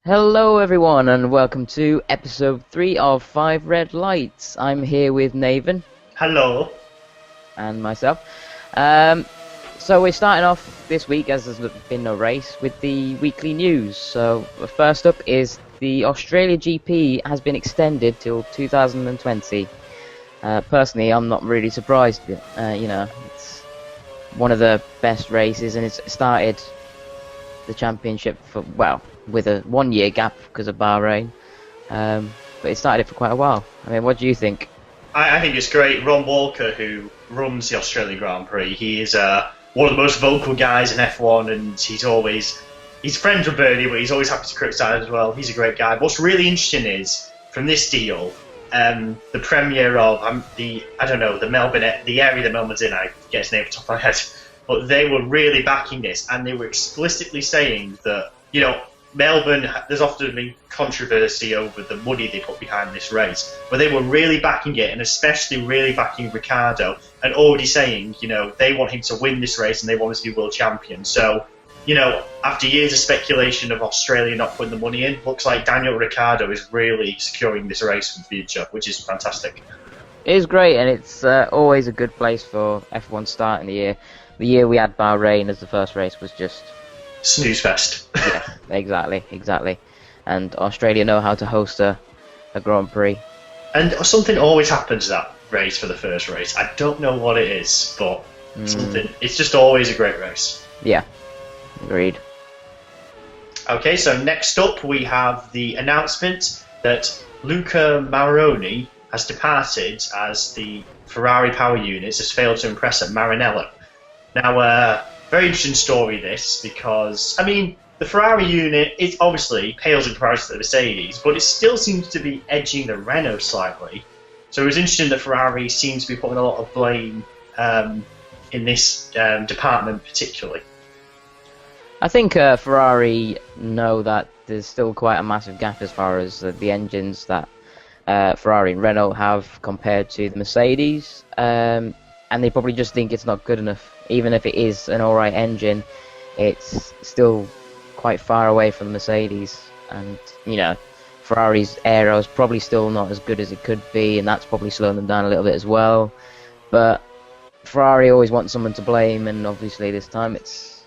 Hello everyone and welcome to episode 3 of 5 Red Lights. I'm here with Nathan. Hello. And myself. So we're starting off this week, as there's been no race, with the weekly news. So first up is the Australia GP has been extended till 2020. Personally, I'm not really surprised. It's one of the best races and it's started the championship with a 1 year gap because of Bahrain, but it started it for quite a while. I mean, what do you think? I think it's great. Ron Walker, who runs the Australian Grand Prix, he is one of the most vocal guys in F1, and he's friends with Bernie, but he's always happy to criticise as well. He's a great guy. What's really interesting is, from this deal, the premiere of the Melbourne, the area that Melbourne's in, I get his name off the top of my head, but they were really backing this, and they were explicitly saying that, Melbourne, there's often been controversy over the money they put behind this race, but they were really backing it, and especially really backing Ricciardo, and already saying, they want him to win this race and they want him to be world champion. So, after years of speculation of Australia not putting the money in, looks like Daniel Ricciardo is really securing this race for the future, which is fantastic. It is great, and it's always a good place for F1 start in the year. The year we had Bahrain as the first race was just snooze fest. Yeah, exactly. And Australia know how to host a Grand Prix. And something always happens that race for the first race. I don't know what it is, but something. It's just always a great race. Yeah, agreed. Okay, so next up we have the announcement that Luca Maroney has departed as the Ferrari power units has failed to impress at Maranello. Now, very interesting story this, because, the Ferrari unit is obviously pales in comparison to the Mercedes, but it still seems to be edging the Renault slightly. So it was interesting that Ferrari seems to be putting a lot of blame in this department particularly. I think Ferrari know that there's still quite a massive gap as far as the engines that Ferrari and Renault have compared to the Mercedes, and they probably just think it's not good enough. Even if it is an alright engine, it's still quite far away from the Mercedes, and Ferrari's aero is probably still not as good as it could be, and that's probably slowing them down a little bit as well. But Ferrari always wants someone to blame, and obviously this time it's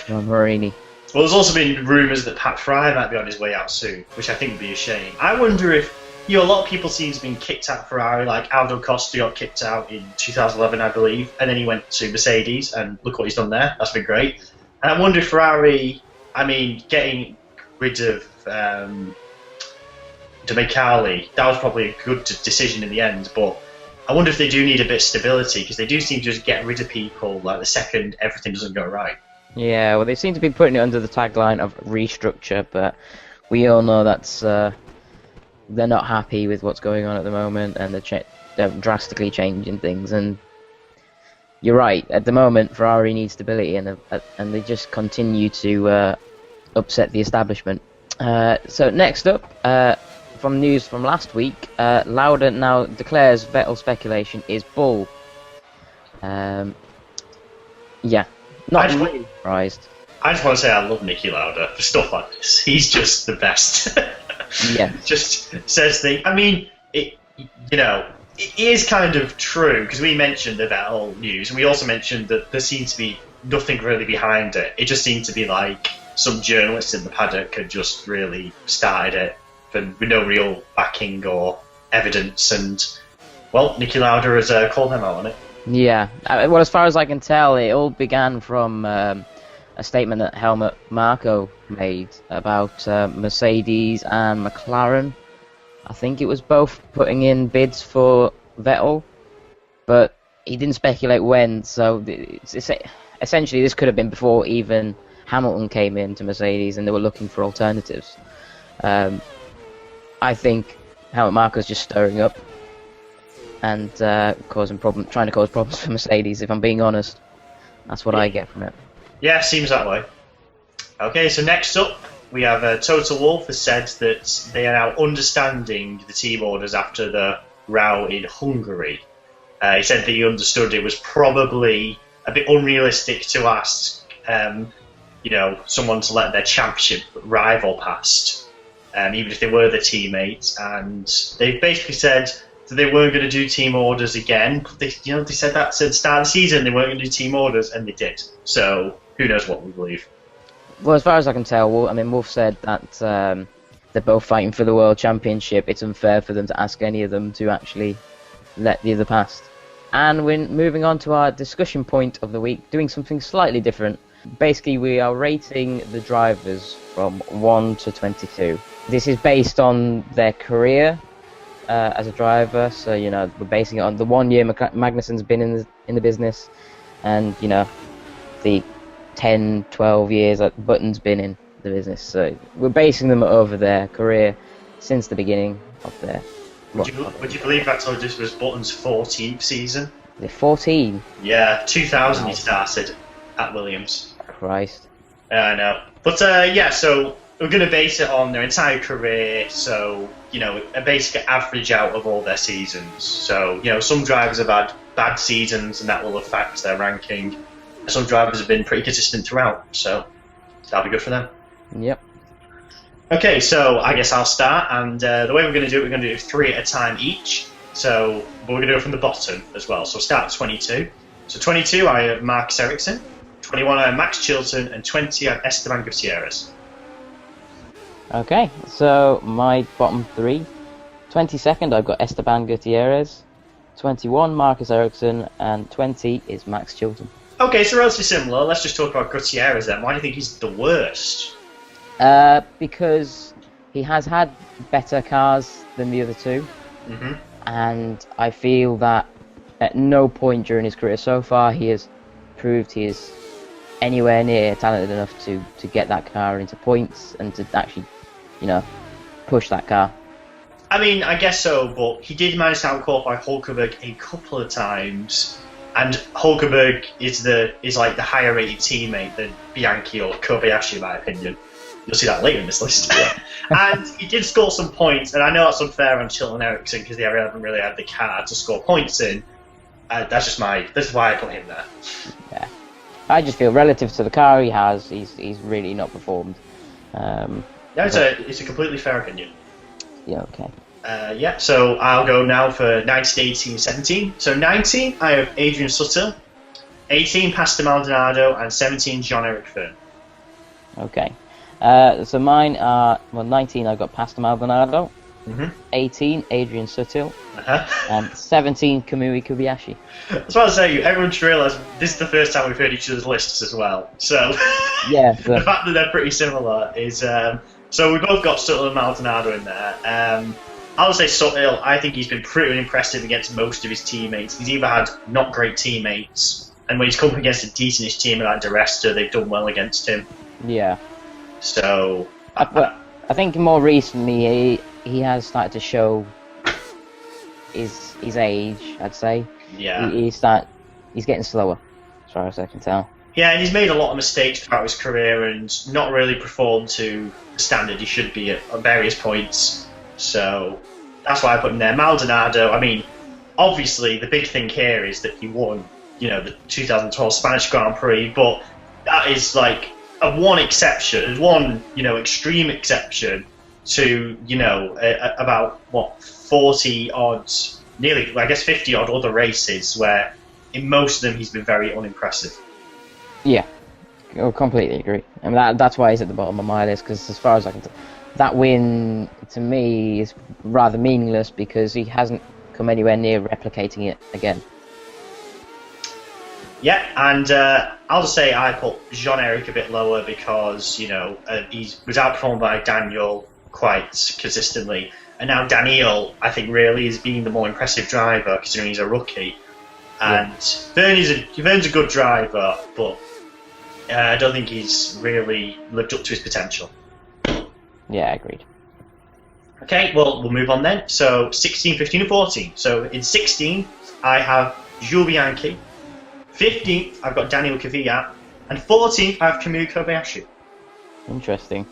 Marini. Well, there's also been rumours that Pat Fry might be on his way out soon, which I think would be a shame. I wonder if, a lot of people seem to have been kicked out of Ferrari, like Aldo Costa got kicked out in 2011, I believe, and then he went to Mercedes, and look what he's done there. That's been great. And I wonder if Ferrari, getting rid of Domenicali, that was probably a good decision in the end, but I wonder if they do need a bit of stability, because they do seem to just get rid of people like the second everything doesn't go right. Yeah, well, they seem to be putting it under the tagline of restructure, but we all know that's they're not happy with what's going on at the moment, and they're drastically changing things. And you're right, at the moment Ferrari needs stability, and they just continue to upset the establishment. So next up, from news from last week, Lauda now declares Vettel speculation is bull. Not really surprised. I just want to say I love Niki Lauda for stuff like this. He's just the best. Yeah. Just says things. It is kind of true, because we mentioned the Vettel news, and we also mentioned that there seems to be nothing really behind it. It just seemed to be like some journalists in the paddock had just really started it with no real backing or evidence, and, well, Niki Lauda has called them out on it. Yeah. Well, as far as I can tell, it all began from a statement that Helmut Marko made about Mercedes and McLaren. I think it was both putting in bids for Vettel, but he didn't speculate when, so essentially this could have been before even Hamilton came into Mercedes and they were looking for alternatives. I think Helmut Marko's just stirring up and trying to cause problems for Mercedes, if I'm being honest. That's what I get from it. Yeah, seems that way. Okay, so next up, we have Total Wolf has said that they are now understanding the team orders after the row in Hungary. He said that he understood it was probably a bit unrealistic to ask, someone to let their championship rival past, even if they were the teammates. And they basically said that they weren't going to do team orders again. They said that at the start of the season they weren't going to do team orders, and they did. So who knows what we believe. Well, as far as I can tell, Wolf said that they're both fighting for the World Championship. It's unfair for them to ask any of them to actually let the other past. And we're moving on to our discussion point of the week, doing something slightly different. Basically, we are rating the drivers from 1 to 22. This is based on their career as a driver, so, we're basing it on the 1 year Magnussen's been in the business, and, the 10, 12 years that Button's been in the business. So we're basing them over their career since the beginning of their... Would you believe that this was Button's 14th season? The 14? Yeah, 2000 he started at Williams. Christ. I know. But so we're going to base it on their entire career, so, a basic average out of all their seasons. So, some drivers have had bad seasons and that will affect their ranking. Some drivers have been pretty consistent throughout, so that'll be good for them. Yep. Okay, so I guess I'll start, and the way we're going to do it, we're going to do 3 at a time each. So we're going to go from the bottom as well. So we'll start at 22. So 22, I have Marcus Ericsson. 21, I have Max Chilton, and 20, I have Esteban Gutierrez. Okay, so my bottom 3. 22nd, I've got Esteban Gutierrez. 21, Marcus Ericsson, and 20 is Max Chilton. Okay, so relatively similar. Let's just talk about Gutierrez then. Why do you think he's the worst? Because he has had better cars than the other two. Mm-hmm. And I feel that at no point during his career so far he has proved he is anywhere near talented enough to get that car into points and to actually, push that car. I mean, I guess so, but he did manage to out-qualify Hulkenberg a couple of times. And Hulkenberg is like the higher rated teammate than Bianchi or Kobayashi, in my opinion. You'll see that later in this list. And he did score some points, and I know that's unfair on Chilton and Ericsson because they haven't really had the car to score points in. That's why I put him there. Yeah, I just feel relative to the car he has, he's really not performed. It's a completely fair opinion. Yeah. Okay. So I'll go now for 19, 18, 17. So 19, I have Adrian Sutil. 18, Pastor Maldonado. And 17, John-Eric Vergne. Okay. So mine are... Well, 19, I've got Pastor Maldonado. Mm-hmm. 18, Adrian Sutil. Uh-huh. And 17, Kamui Kobayashi. That's what I was saying. Everyone should realise this is the first time we've heard each other's lists as well. So yeah, the fact that they're pretty similar is... so we both got Sutil and Maldonado in there. I'll say Sutil, I think he's been pretty impressive against most of his teammates. He's either had not great teammates, and when he's come up against a decentish team like DeResta, they've done well against him. Yeah. So... I think more recently he has started to show his age, I'd say. Yeah. He's getting slower, as far as I can tell. Yeah, and he's made a lot of mistakes throughout his career and not really performed to the standard he should be at various points. So that's why I put him there. Maldonado, I mean, obviously the big thing here is that he won, the 2012 Spanish Grand Prix, but that is like one exception, one, extreme exception to, about, 40 odd, nearly, I guess 50 odd other races where in most of them he's been very unimpressive. Yeah, I completely agree. I mean, that's why he's at the bottom of my list, because as far as I can tell, that win, to me, is rather meaningless because he hasn't come anywhere near replicating it again. Yeah, and I'll just say I put Jean-Eric a bit lower because, he was outperformed by Daniel quite consistently. And now Daniel, I think, really is being the more impressive driver considering he's a rookie. And Vergne's a good driver, but I don't think he's really lived up to his potential. Yeah, agreed. Okay, well, we'll move on then. So 16, 15, and 14. So in 16, I have Jules Bianchi. 15th, I've got Daniel Kvyat. And 14th, I have Kamui Kobayashi. Interesting.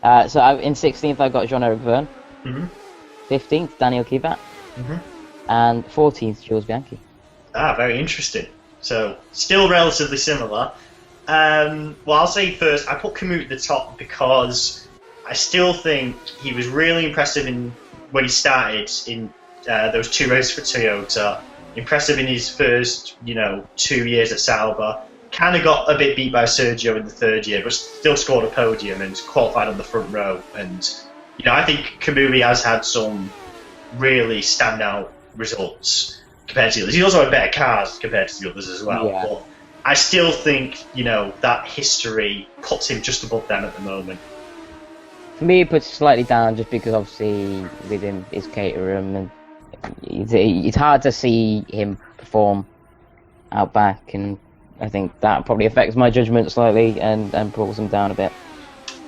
In 16th, I've got Jean-Eric Verne. Hmm. 15th, Daniel Kivat. Hmm. And 14th, Jules Bianchi. Ah, very interesting. So, still relatively similar. Well, I'll say first, I put Camus at the top because I still think he was really impressive when he started in those 2 races for Toyota. Impressive in his first, 2 years at Sauber. Kind of got a bit beat by Sergio in the 3rd year, but still scored a podium and qualified on the front row. And, I think Camus has had some really standout results compared to the others. He's also had better cars compared to the others as well. Yeah. But I still think, that history puts him just above them at the moment. For me, it puts it slightly down just because obviously with him is Caterham, and it's hard to see him perform out back, and I think that probably affects my judgment slightly and pulls him down a bit.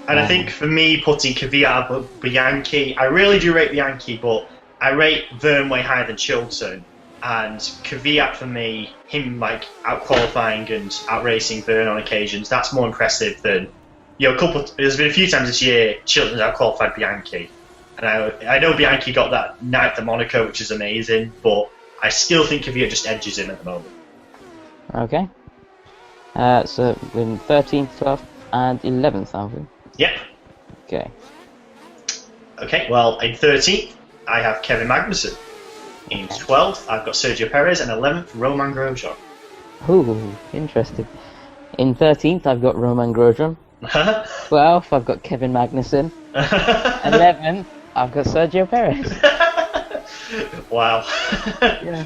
And I think for me, putting Kvyat above Bianchi, I really do rate Bianchi, but I rate Verne way higher than Chilton. And Kvyat for me, him out qualifying and out racing Verne on occasions, that's more impressive than there's been a few times this year Chilton's out qualified Bianchi. And I know Bianchi got that 9th at Monaco, which is amazing, but I still think Kvyat just edges him at the moment. Okay. So we're in 13th, 12th, and 11th, aren't we? Yep. Okay. Okay, well, in 13th, I have Kevin Magnussen. In 12th, I've got Sergio Perez, and 11th, Romain Grosjean. Ooh, interesting. In 13th, I've got Romain Grosjean. 12th, I've got Kevin Magnussen. 11th, I've got Sergio Perez. Wow. Yeah.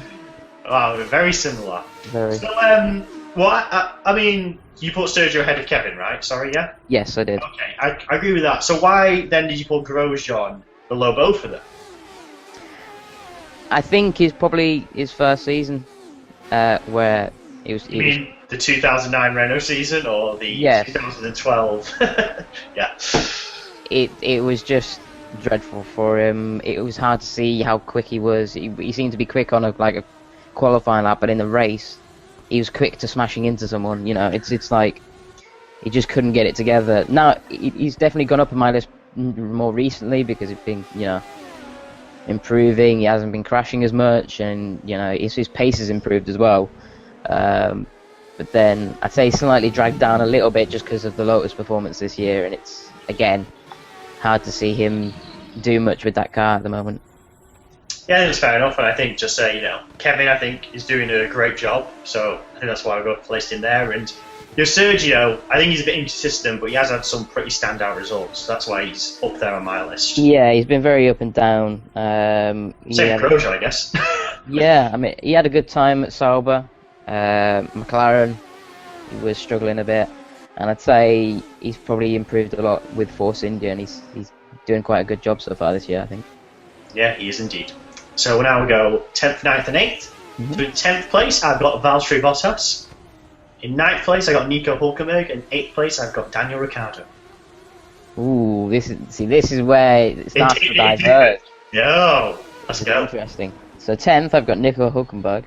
Wow, very similar. Very. So, I mean, you put Sergio ahead of Kevin, right? Sorry, yeah? Yes, I did. Okay, I agree with that. So why then did you put Grosjean below both of them? I think it's probably his first season where he was. You mean the 2009 Renault season or the 2012? Yeah. It was just dreadful for him. It was hard to see how quick he was. He seemed to be quick on a qualifying lap, but in the race, he was quick to smashing into someone. It's like he just couldn't get it together. Now he's definitely gone up on my list more recently because it's been improving. He hasn't been crashing as much, and his pace has improved as well. But then I'd say slightly dragged down a little bit just because of the Lotus performance this year, and it's again hard to see him do much with that car at the moment. Yeah, that's fair enough, and I think just Kevin, I think, is doing a great job, so I think that's why I got placed in there. And Sergio, I think he's a bit inconsistent, but he has had some pretty standout results. That's why he's up there on my list. Yeah, he's been very up and down. Same Grosjean, I guess. Yeah, I mean, he had a good time at Sauber. McLaren, he was struggling a bit, and I'd say he's probably improved a lot with Force India, and he's doing quite a good job so far this year, I think. Yeah, he is indeed. So now we go 10th, 9th, and 8th. Mm-hmm. So in 10th place, I've got Valtteri Bottas. In 9th place, I got Nico Hülkenberg, and 8th place, I've got Daniel Ricciardo. Ooh, this is where it starts to diverge. Yo, let's go. Interesting. So 10th, I've got Nico Hülkenberg.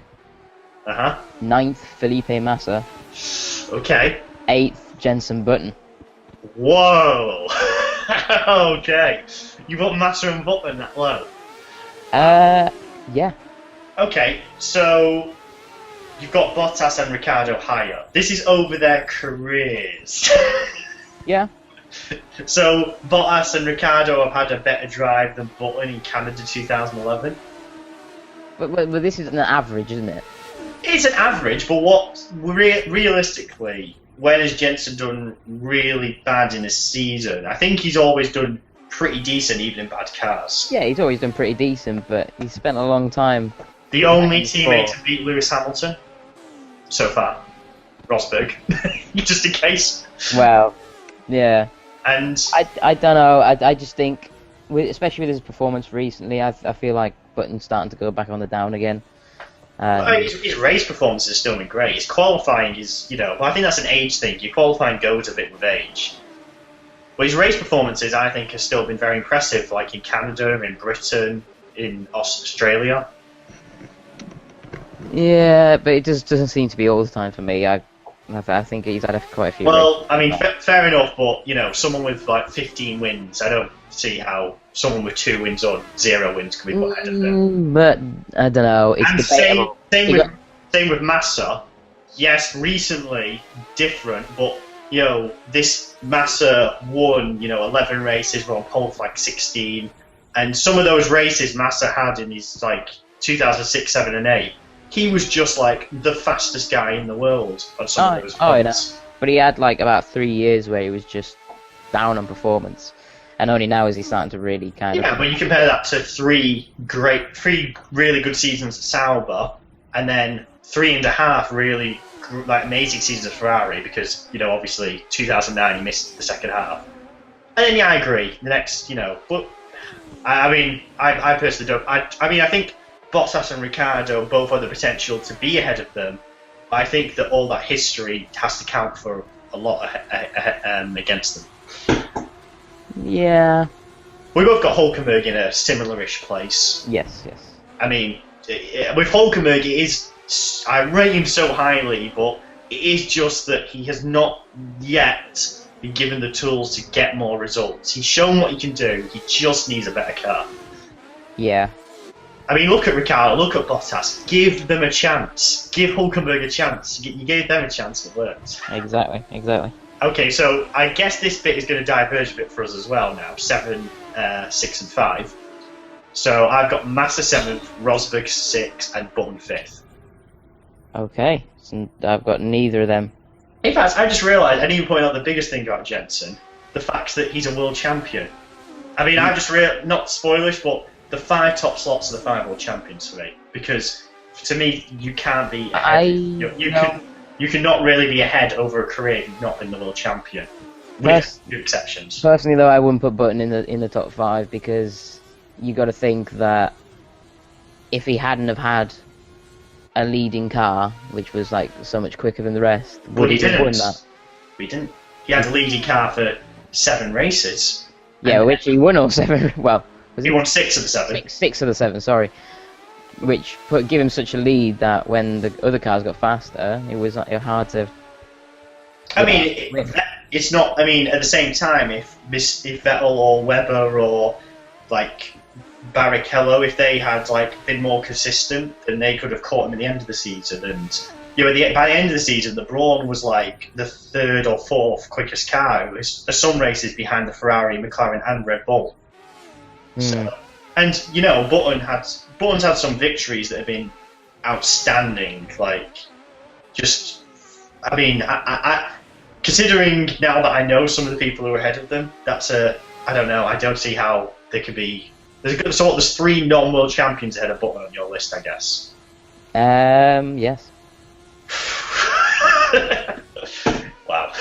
9th, Felipe Massa. Okay. 8th, Jenson Button. Whoa. Okay. You put Massa and Button that low? Yeah. Okay, so you've got Bottas and Ricciardo higher. This is over their careers. Yeah. So Bottas and Ricciardo have had a better drive than Button in Canada 2011. But this is an average, isn't it? It's an average, but what realistically, when has Jenson done really bad in a season? I think he's always done pretty decent, even in bad cars. Yeah, he's always done pretty decent, but he's spent a long time. The only teammate to beat Lewis Hamilton so far, Rosberg, just in case. Well, yeah. And I don't know. I just think, especially with his performance recently, I feel like Button's starting to go back on the down again. His race performance has still been great. His qualifying is, but I think that's an age thing. Your qualifying goes a bit with age. But his race performances, I think, have still been very impressive, like in Canada, in Britain, in Australia. Yeah, but it just doesn't seem to be all the time for me. I think he's had quite a few. Well, I mean, fair enough, but someone with like 15 wins, I don't see how someone with 2 wins or 0 wins can be put ahead of them. But I don't know. It's And debatable. same with Massa. Yes, recently different, but this Massa won 11 races, were on pole for like 16, and some of those races Massa had in his like 2006, 7, and 8. He was just like the fastest guy in the world on some of those points. But he had like about 3 years where he was just down on performance, and only now is he starting to really kind of. Yeah, but you compare that to 3 really good seasons at Sauber, and then 3.5 really like amazing seasons at Ferrari, because obviously 2009 he missed the second half. And then I agree. The next, but I mean, I personally don't. I think Bottas and Ricciardo both have the potential to be ahead of them. But I think that all that history has to count for a lot against them. Yeah. We both got Hulkenberg in a similar-ish place. Yes. I mean, with Hulkenberg, I rate him so highly, but it is just that he has not yet been given the tools to get more results. He's shown what he can do. He just needs a better car. Yeah. I mean, look at Ricciardo, look at Bottas. Give them a chance. Give Hulkenberg a chance. You gave them a chance, it worked. Exactly. Okay, so I guess this bit is going to diverge a bit for us as well now. 7, 6, and 5. So I've got Massa 7th, Rosberg 6th, and Button 5th. Okay, so I've got neither of them. In fact, I just realised, I need to point out the biggest thing about Jensen, the fact that he's a world champion. I mean, I've just not spoilish, but the 5 top slots are the 5 world champions for me. Because, to me, you can't be ahead. You cannot really be ahead over a career if you've not been the world champion. With few exceptions. Personally, though, I wouldn't put Button in the top 5, because you got to think that if he hadn't have had a leading car, which was like so much quicker than the rest, would he have won that? He didn't. He had a leading car for 7 races. Yeah, which he won all 7. Well, he won 6 of the 7. 6 of the 7. Sorry. Which give him such a lead that when the other cars got faster, it was hard to. I mean, it's not. I mean, at the same time, if Vettel or Webber or like Barrichello, if they had like been more consistent, then they could have caught him at the end of the season. And by the end of the season, the Brawn was like the 3rd or 4th quickest car. It was some races behind the Ferrari, McLaren, and Red Bull. So, and Button's had some victories that have been outstanding. Like, just, I mean, I considering now that I know some of the people who are ahead of them, I don't know. I don't see how they could be. There's 3 non-world champions ahead of Button on your list, I guess. Yes. Wow.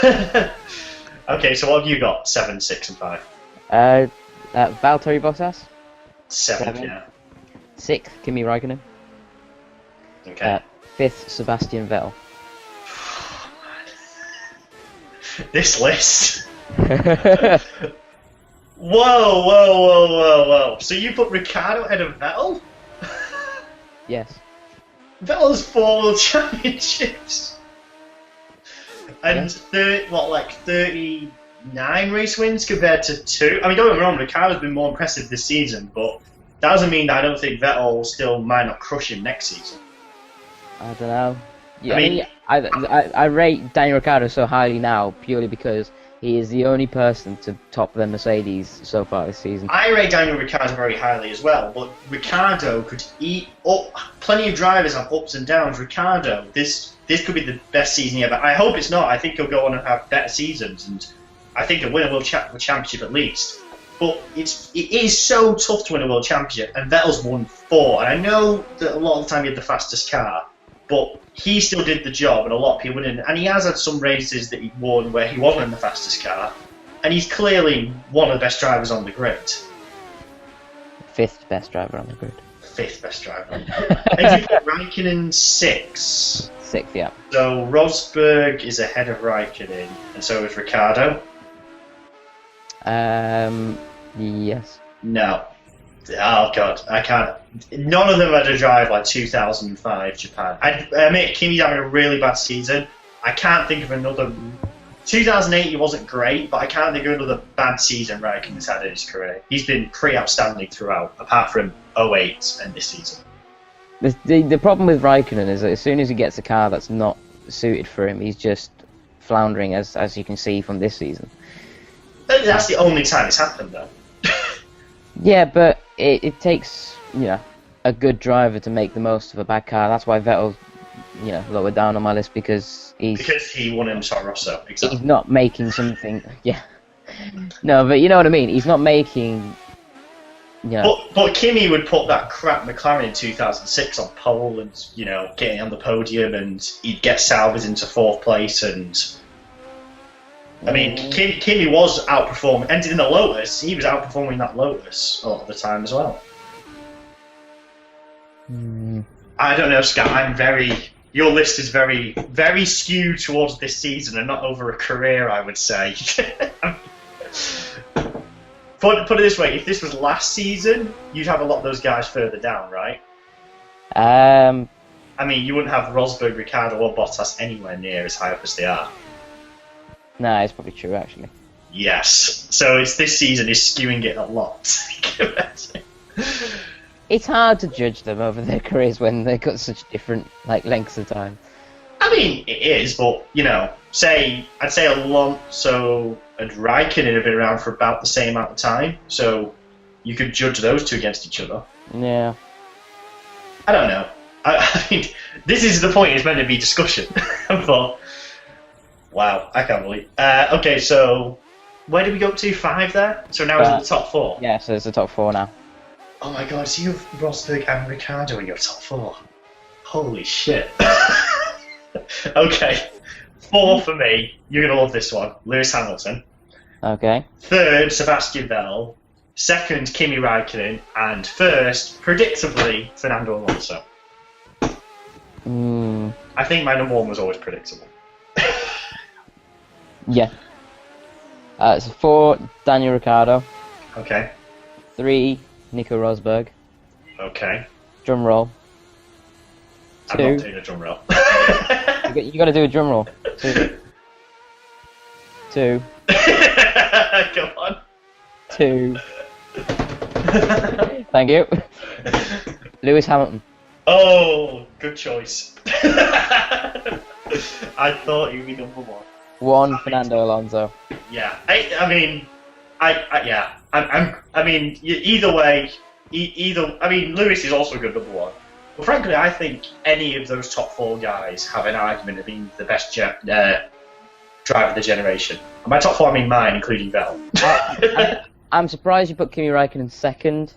Okay, so what have you got? 7, 6, and 5. Valtteri Bottas. 7th, yeah. 6th, Kimi Räikkönen. Okay. 5th, Sebastian Vettel. This list. Whoa. So you put Ricciardo ahead of Vettel? Yes. Vettel's 4 world championships. And 39 race wins compared to 2. I mean, don't get me wrong, Ricciardo's been more impressive this season, but that doesn't mean that I don't think Vettel still might not crush him next season. I don't know. Yeah, I rate Daniel Ricciardo so highly now purely because he is the only person to top the Mercedes so far this season. I rate Daniel Ricciardo very highly as well, but Ricciardo could eat up. Plenty of drivers have ups and downs. Ricciardo, this could be the best season ever. I hope it's not. I think he'll go on and have better seasons, and I think he'll win a world championship at least. But it is so tough to win a world championship, and Vettel's won 4. And I know that a lot of the time he had the fastest car, but he still did the job, and a lot of people didn't. And he has had some races that he won where he wasn't in the fastest car, and he's clearly one of the best drivers on the grid. 5th best driver on the grid. 5th best driver. And you put Raikkonen 6. 6th, yeah. So Rosberg is ahead of Raikkonen, and so is Ricciardo. Yes. No. Oh god, I can't. None of them had a drive like 2005 Japan. I admit Kimi's having a really bad season. I can't think of another. 2008 he wasn't great, but I can't think of another bad season Raikkonen's had in his career. He's been pretty outstanding throughout, apart from 08 and this season. The problem with Raikkonen is that as soon as he gets a car that's not suited for him, he's just floundering, as you can see from this season. That's the only time it's happened, though. Yeah, but it takes a good driver to make the most of a bad car. That's why Vettel, lower down on my list because he won in Toro Rosso. Exactly. He's not making something. Yeah. No, but you know what I mean. He's not making. But Kimi would put that crap McLaren in 2006 on pole and getting on the podium, and he'd get salvaged into 4th place. And I mean, Kimi was outperforming. Ended in the Lotus. He was outperforming that Lotus a lot of the time as well. I don't know, Scott. Your list is very, very skewed towards this season and not over a career, I would say. Put it this way: if this was last season, you'd have a lot of those guys further down, right? I mean, you wouldn't have Rosberg, Ricciardo, or Bottas anywhere near as high up as they are. Nah, it's probably true, actually. Yes. So this season is skewing it a lot. It's hard to judge them over their careers when they've got such different lengths of time. I mean, it is, but I'd say Alonso and Raikkonen have been around for about the same amount of time, so you could judge those two against each other. Yeah. I don't know. I mean, this is the point. It's meant to be discussion, but wow, I can't believe. Okay, so where did we go up to? 5 there. So now it's in the top 4. Yeah, so it's the top 4 now. Oh my god, so you have Rosberg and Ricciardo in your top 4. Holy shit. Okay. 4 for me. You're going to love this one. Lewis Hamilton. Okay. 3rd, Sebastian Vettel. 2nd, Kimi Raikkonen. And 1st, predictably, Fernando Alonso. I think my number 1 was always predictable. Yeah. So 4, Daniel Ricciardo. Okay. 3, Nico Rosberg. Okay. Drum roll. 2. I'm not doing a drum roll. You got to do a drum roll. 2. Come on. 2. Thank you. Lewis Hamilton. Oh, good choice. I thought you'd be number 1. 1, Fernando Alonso. Yeah, I mean, either way, I mean, Lewis is also a good number 1. But frankly, I think any of those top 4 guys have an argument of being the best driver of the generation. And by top 4, I mean mine, including Vettel. I'm surprised you put Kimi Raikkonen 2nd.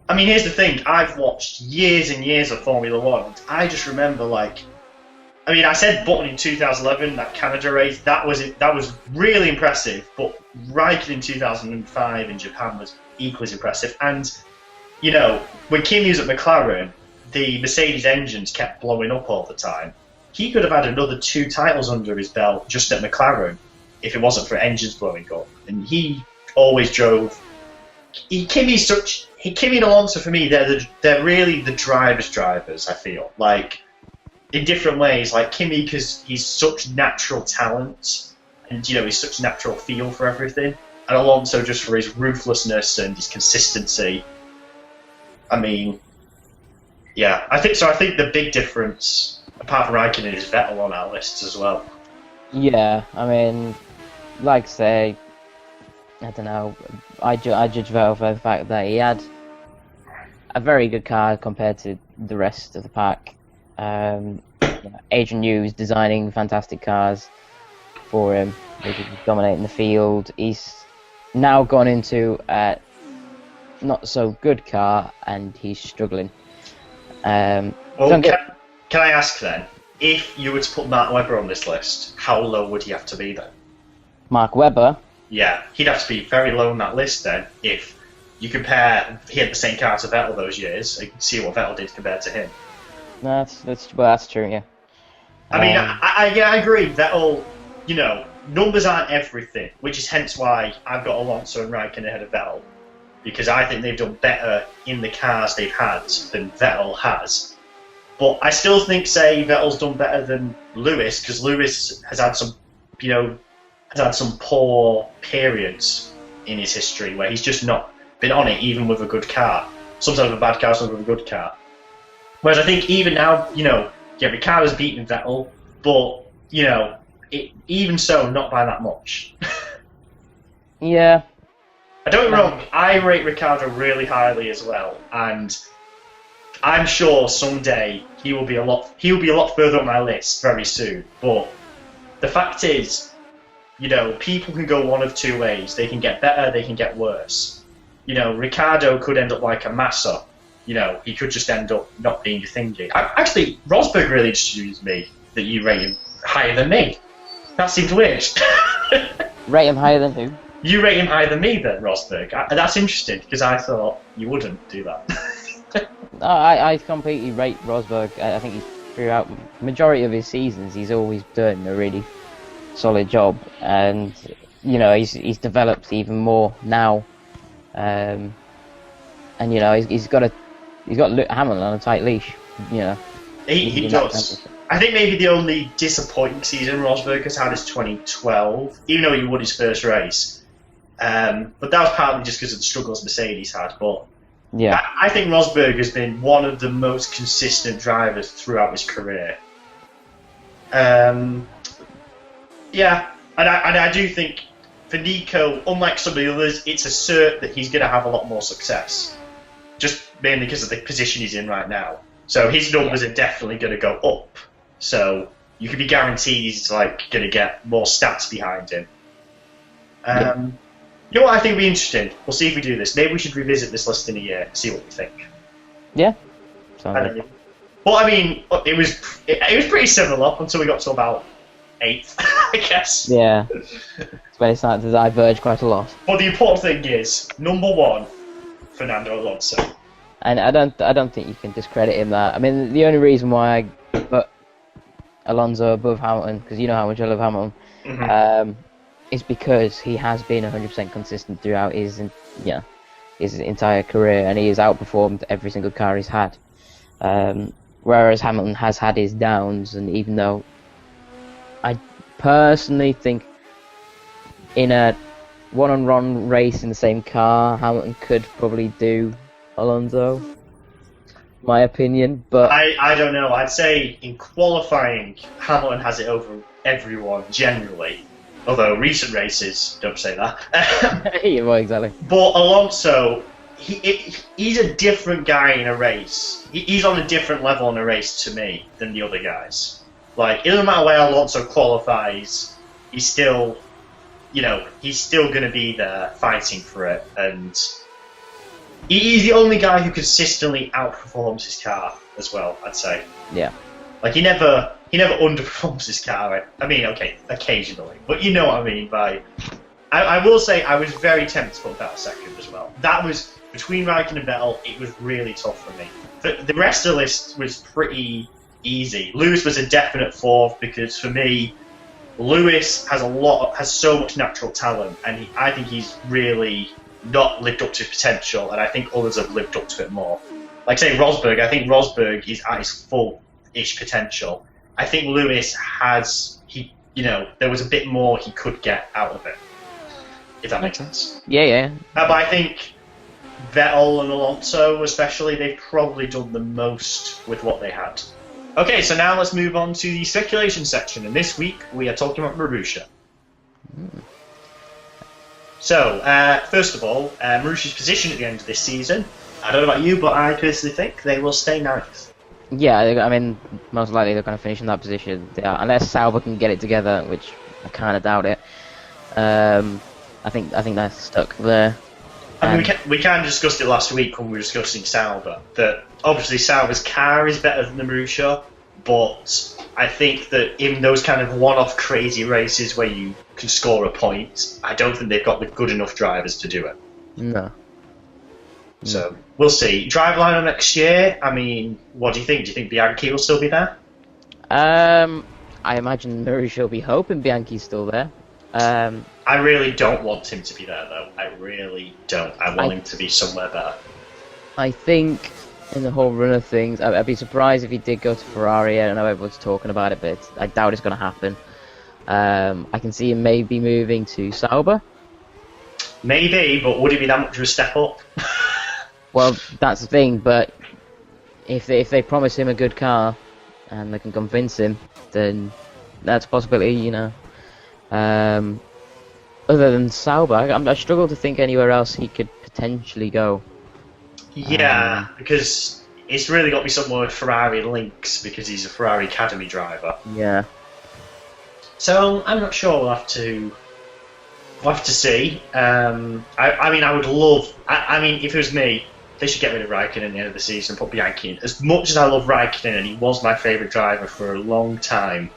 I mean, here's the thing. I've watched years and years of Formula 1. I just remember, I said Button in 2011, that Canada race, that was really impressive, but Raikkonen in 2005 in Japan was equally as impressive. And, when Kimi was at McLaren, the Mercedes engines kept blowing up all the time. He could have had another 2 titles under his belt just at McLaren if it wasn't for engines blowing up. And he always drove. Kimi and Alonso, for me, they're really the drivers, I feel. In different ways, Kimi, because he's such natural talent, and he's such natural feel for everything, and Alonso just for his ruthlessness and his consistency. I mean, yeah, I think the big difference, apart from Raikkonen, is Vettel on our list as well. Yeah, I mean, like I say, I don't know. I judge Vettel for the fact that he had a very good car compared to the rest of the pack. Adrian Newey is designing fantastic cars for him. He's dominating the field. He's now gone into a not so good car, and he's struggling. Can I ask then, if you were to put Mark Webber on this list, how low would he have to be then? Mark Webber? Yeah, he'd have to be very low on that list then. If you compare, he had the same car to Vettel those years, and see what Vettel did compared to him. That's true, yeah. I mean, I agree. Vettel, numbers aren't everything, which is hence why I've got Alonso and Raikkonen ahead of Vettel, because I think they've done better in the cars they've had than Vettel has. But I still think, say, Vettel's done better than Lewis, because Lewis has had some, poor periods in his history where he's just not been on it, even with a good car. Sometimes with a bad car, sometimes with a good car. Whereas I think even now, Ricciardo's beaten Vettel, but, even so, not by that much. Yeah. I don't get me wrong, I rate Ricciardo really highly as well, and I'm sure someday he will be a lot further on my list very soon. But the fact is, people can go one of two ways. They can get better, they can get worse. Ricciardo could end up like a Massa. He could just end up not being a thingy. Actually, Rosberg really interested me that you rate him higher than me. That seems weird. Rate him higher than who? You rate him higher than me then, Rosberg. That's interesting, because I thought you wouldn't do that. No, I completely rate Rosberg. I think throughout majority of his seasons, he's always done a really solid job, and he's developed even more now. And he's got Hamilton on a tight leash. He does. I think maybe the only disappointing season Rosberg has had is 2012, even though he won his first race. But that was partly just because of the struggles Mercedes had. But yeah, I think Rosberg has been one of the most consistent drivers throughout his career. Yeah, and I do think for Nico, unlike some of the others, it's a cert that he's going to have a lot more success, just mainly because of the position he's in right now. So his numbers are definitely going to go up. So you can be guaranteed he's going to get more stats behind him. You know what I think would be interesting? We'll see if we do this. Maybe we should revisit this list in a year, see what we think. Yeah. Well, I mean, it was pretty similar up until we got to about 8th, I guess. Yeah. It's when it started to diverge quite a lot. But the important thing is, number 1, Fernando Alonso. And I don't think you can discredit him that. I mean, the only reason why I put Alonso above Hamilton, because you know how much I love Hamilton, is because he has been 100% consistent throughout his entire career, and he has outperformed every single car he's had. Whereas Hamilton has had his downs, and even though I personally think in a one-on-one race in the same car, Hamilton could probably do Alonso, my opinion, but I don't know. I'd say in qualifying, Hamilton has it over everyone generally. Although recent races don't say that. Yeah, well, exactly. But Alonso, he's a different guy in a race. He's on a different level in a race to me than the other guys. It doesn't matter where Alonso qualifies, he's still going to be there fighting for it, and he's the only guy who consistently outperforms his car as well, I'd say. Yeah. He never underperforms his car. I mean, okay, occasionally, but you know what I mean by. I will say I was very tempted to put Vettel second as well. That was between Raikkonen and Vettel. It was really tough for me. The rest of the list was pretty easy. Lewis was a definite 4th because for me, Lewis has so much natural talent, and I think he's really not lived up to his potential, and I think others have lived up to it more. Like say Rosberg, I think Rosberg is at his full-ish potential. I think Lewis there was a bit more he could get out of it, if that makes sense. Yeah. But I think Vettel and Alonso especially, they've probably done the most with what they had. Okay, so now let's move on to the speculation section, and this week we are talking about Marussia. So, first of all, Marussia's position at the end of this season, I don't know about you, but I personally think they will stay 9th. Yeah, I mean, most likely they're going to finish in that position. Unless Sauber can get it together, which I kind of doubt it. I think they're stuck there. I mean, we kind of discussed it last week when we were discussing Sauber, that obviously Sauber's car is better than the Marussia, but I think that in those kind of one-off crazy races where you can score a point, I don't think they've got the good enough drivers to do it. No. So, we'll see. Drive lineup next year, I mean, what do you think? Do you think Bianchi will still be there? I imagine Marussia will be hoping Bianchi's still there. I really don't want him to be there, though. I really don't. I want him to be somewhere better. I think in the whole run of things. I'd be surprised if he did go to Ferrari. I know everyone's talking about it, but I doubt it's going to happen. I can see him maybe moving to Sauber. Maybe, but would it be that much of a step up? Well, that's the thing, but if they promise him a good car and they can convince him, then that's a possibility, you know. Other than Sauber, I struggle to think anywhere else he could potentially go. Yeah, because it's really got to be somewhere with Ferrari links because he's a Ferrari Academy driver. Yeah. So I'm not sure. We'll have to see. I mean, I would love. I mean, if it was me, they should get rid of Raikkonen at the end of the season and put Bianchi in. As much as I love Raikkonen and he was my favourite driver for a long time,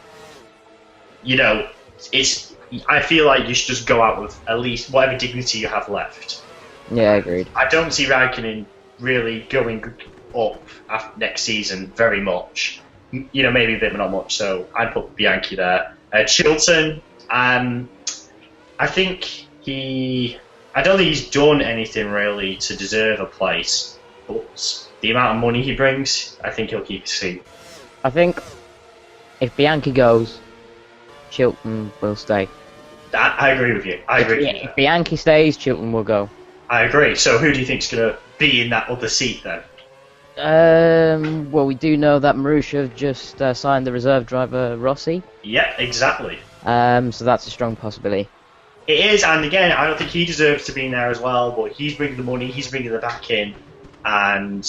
you know, I feel like you should just go out with at least whatever dignity you have left. Yeah, agreed. I don't see Raikkonen really going up after next season very much. You know, maybe a bit, but not much. So I'd put Bianchi there. Chilton, I think I don't think he's done anything really to deserve a place, but the amount of money he brings, I think he'll keep his seat. I think if Bianchi goes, Chilton will stay. I agree with you. I agree. If Bianchi stays, Chilton will go. I agree. So who do you think's going to be in that other seat then? Well, we do know that Marussia just signed the reserve driver Rossi. Yeah, exactly. So that's a strong possibility. It is, and again, I don't think he deserves to be in there as well, but he's bringing the money, he's bringing the back in, and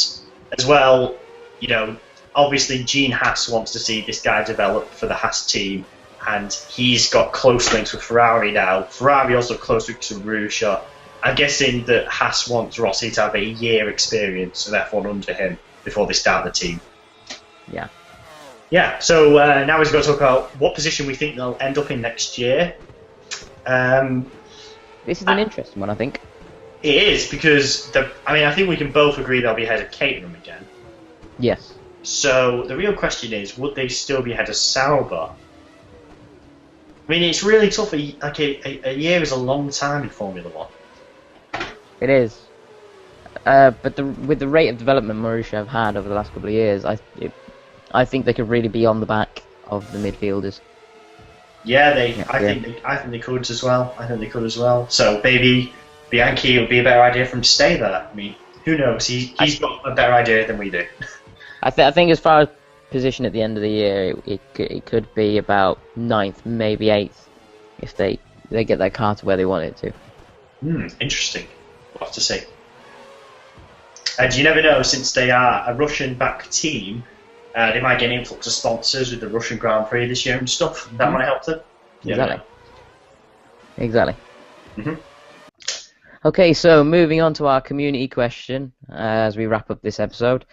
as well, you know, obviously Gene Haas wants to see this guy develop for the Haas team, and he's got close links with Ferrari now. Ferrari also close links with Marussia. I'm guessing that Haas wants Rossi to have a year experience of F1 under him before they start the team. Yeah. Yeah, so now we've got to talk about what position we think they'll end up in next year. This is an interesting one, I think. It is, because I think we can both agree they'll be ahead of Caterham again. Yes. So the real question is, would they still be ahead of Sauber? I mean, it's really tough. A year is a long time in Formula One. It is. But with the rate of development Marussia have had over the last couple of years, I think they could really be on the back of the midfielders. Yeah, I think they could as well. I think they could as well. So maybe Bianchi would be a better idea for him to stay there. I mean, who knows? He's got a better idea than we do. I think as far as position at the end of the year, it could be about 9th, maybe 8th, if they get their car to where they want it to. Interesting. We'll have to see. And you never know, since they are a Russian-backed team, they might get an influx of sponsors with the Russian Grand Prix this year and stuff. That might help them. Exactly. Okay, so moving on to our community question as we wrap up this episode.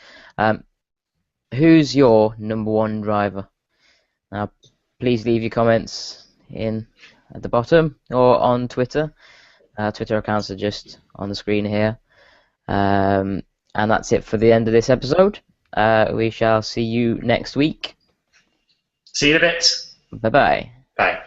Who's your number one driver? Now, please leave your comments in at the bottom or on Twitter. Twitter accounts are just on the screen here. And that's it for the end of this episode. We shall see you next week. See you in a bit. Bye-bye. Bye.